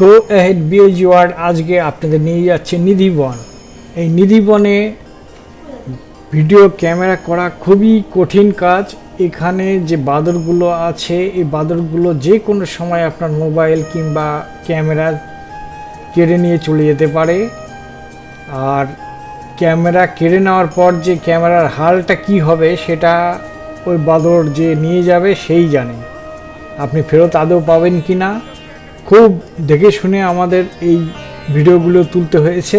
Go ahead BAG world আজকে আপনাদের নিয়ে যাচ্ছে নিধিবন। এই নিধিবনে ভিডিও ক্যামেরা করা খুবই কঠিন কাজ। এখানে যে বাদরগুলো আছে এই বাদরগুলো যে কোনো সময় আপনার মোবাইল কিংবা ক্যামেরা কেড়ে নিয়ে চলে যেতে পারে। আর ক্যামেরা কেড়ে নেওয়ার পর যে ক্যামেরার হালটা কি হবে সেটা ওই বাদর যে নিয়ে যাবে সেই জানে। আপনি ফেরত আদৌ পাবেন কি না, খুব দেখে শুনে আমাদের এই ভিডিওগুলো তুলতে হয়েছে।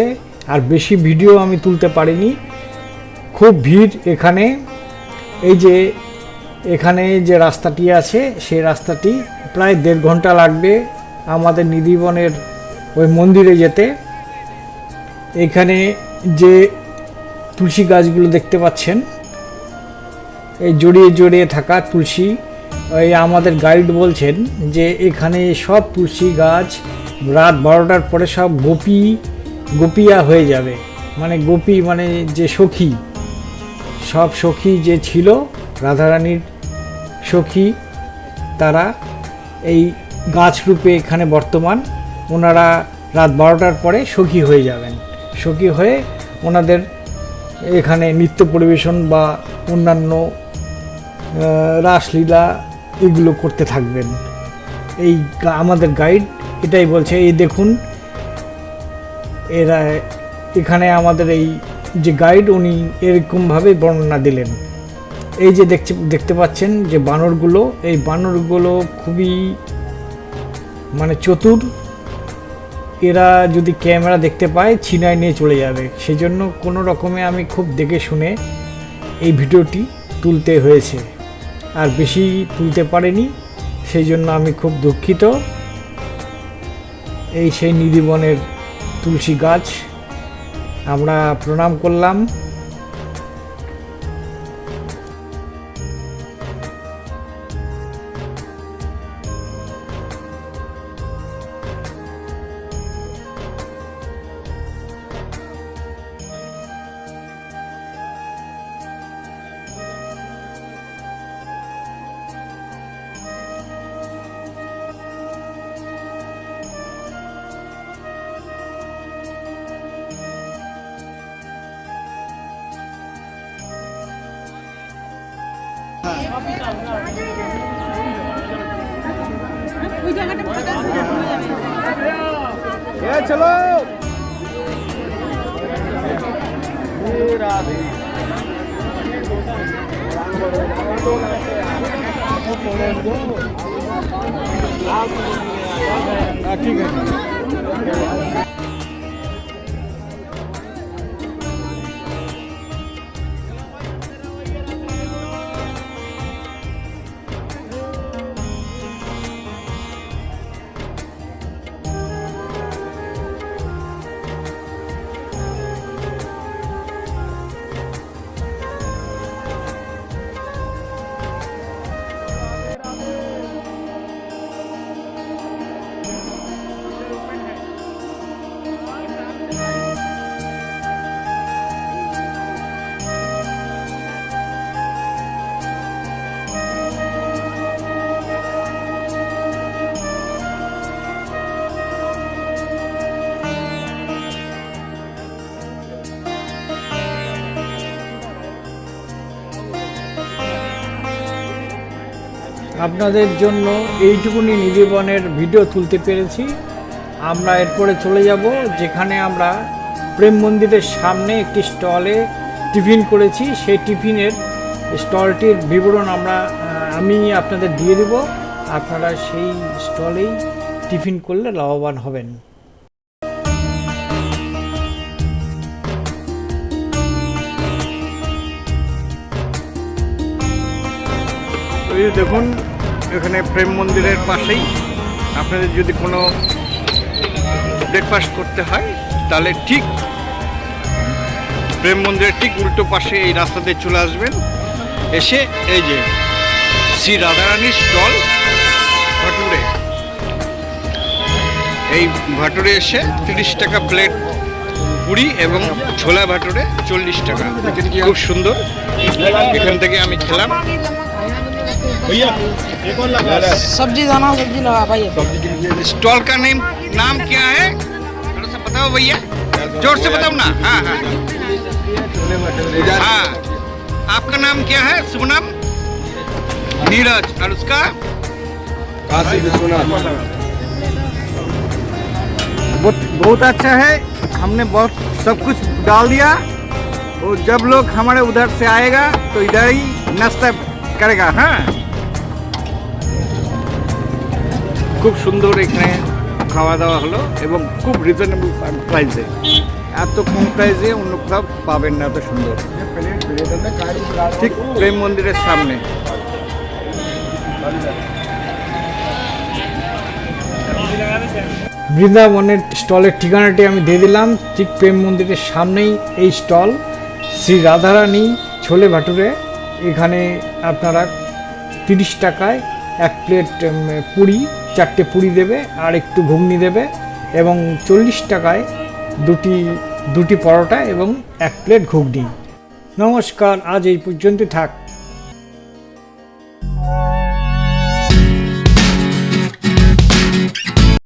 আর বেশি ভিডিও আমি তুলতে পারিনি, খুব ভিড় এখানে। এই যে এখানে যে রাস্তাটি আছে সেই রাস্তাটি প্রায় 1.5 ঘন্টা লাগবে আমাদের নিধিবনের ওই মন্দিরে যেতে। এখানে যে তুলসী গাছগুলো দেখতে পাচ্ছেন, এই জড়িয়ে জড়িয়ে থাকা তুলসী, এই আমাদের গাইড বলছেন যে এখানে সব তুলসী গাছ রাত 12টার পরে সব গোপিয়া হয়ে যাবে। মানে গোপী মানে যে সখী, সব সখী যে ছিল রাধারানীর সখী, তারা এই গাছ রূপে এখানে বর্তমান। ওনারা রাত 12টার পরে সখী হয়ে যাবেন। সখী হয়ে ওনাদের এখানে নৃত্য পরিবেশন বা অন্যান্য রাসলীলা এগুলো করতে থাকবেন। এই আমাদের গাইড এটাই বলছে। এই দেখুন, এরা এখানে আমাদের এই যে গাইড উনি এরকমভাবে বর্ণনা দিলেন। এই যে দেখতে পাচ্ছেন যে বানরগুলো, এই বানরগুলো খুবই মানে চতুর। এরা যদি ক্যামেরা দেখতে পায় ছিনায় নিয়ে চলে যাবে। সেই জন্য কোনো রকমে আমি খুব দেখে শুনে এই ভিডিওটি তুলতে হয়েছে, আর বেশি তুলতে পারিনি, সেই জন্য আমি খুব দুঃখিত। এই সেই নিধিবনের তুলসী গাছ, আমরা প্রণাম করলাম। चलो ठीक है। আপনাদের জন্য এইটুকুনি নিধিবনের ভিডিও তুলতে পেরেছি। আমরা এরপরে চলে যাব যেখানে আমরা প্রেম মন্দিরের সামনে একটি স্টলে টিফিন করেছি। সেই টিফিনের স্টলটির বিবরণ আমি আপনাদের দিয়ে দেব। আপনারা সেই স্টলেই টিফিন করলে লাভবান হবেন। এই দেখুন, এখানে প্রেম মন্দিরের পাশেই আপনাদের যদি কোনো ব্রেকফাস্ট করতে হয় তাহলে ঠিক প্রেম মন্দিরের ঠিক উল্টো পাশে এই রাস্তাতে চলে আসবেন। এসে এই যে শ্রী রাধারানীর স্টল ভাটুরে, এই ভাটুরে এসে 30 টাকা প্লেট পুরি এবং ছোলা ভাটুরে 40 টাকা, খুব সুন্দর। এখান থেকে আমি খেলাম। सब्जी दाना सब्जी लगा भाई। स्टॉल का नेम नाम क्या है थोड़ा सा बताओ भैया, जोर से बताओ ना। हाँ हाँ हाँ, आपका नाम क्या है? शुभ नाम? नीरज। और उसका? बहुत अच्छा है। हमने बहुत सब कुछ डाल दिया और जब लोग हमारे उधर से आएगा तो इधर ही नाश्ता करेगा। हाँ, খুব সুন্দর এখানে খাওয়া দাওয়া হলো এবং খুব রিজনেবল প্রাইসে। এত কম প্রাইসে অন্য কোথাও পাবেন না এত সুন্দর। ঠিক প্রেম মন্দিরের সামনে। বৃন্দাবনের স্টলের ঠিকানাটি আমি দিয়ে দিলাম। ঠিক প্রেম মন্দিরের সামনেই এই স্টল, শ্রী রাধারানী ছোলে ভাটুরে। এখানে আপনারা 30 টাকায় এক প্লেট পুরি, 4টে পুরি দেবে আর একটু ঘুগনি দেবে, এবং 40 টাকায় দুটি পরোটা এবং এক প্লেট ঘুগনি। নমস্কার, আজ এই পর্যন্ত থাক।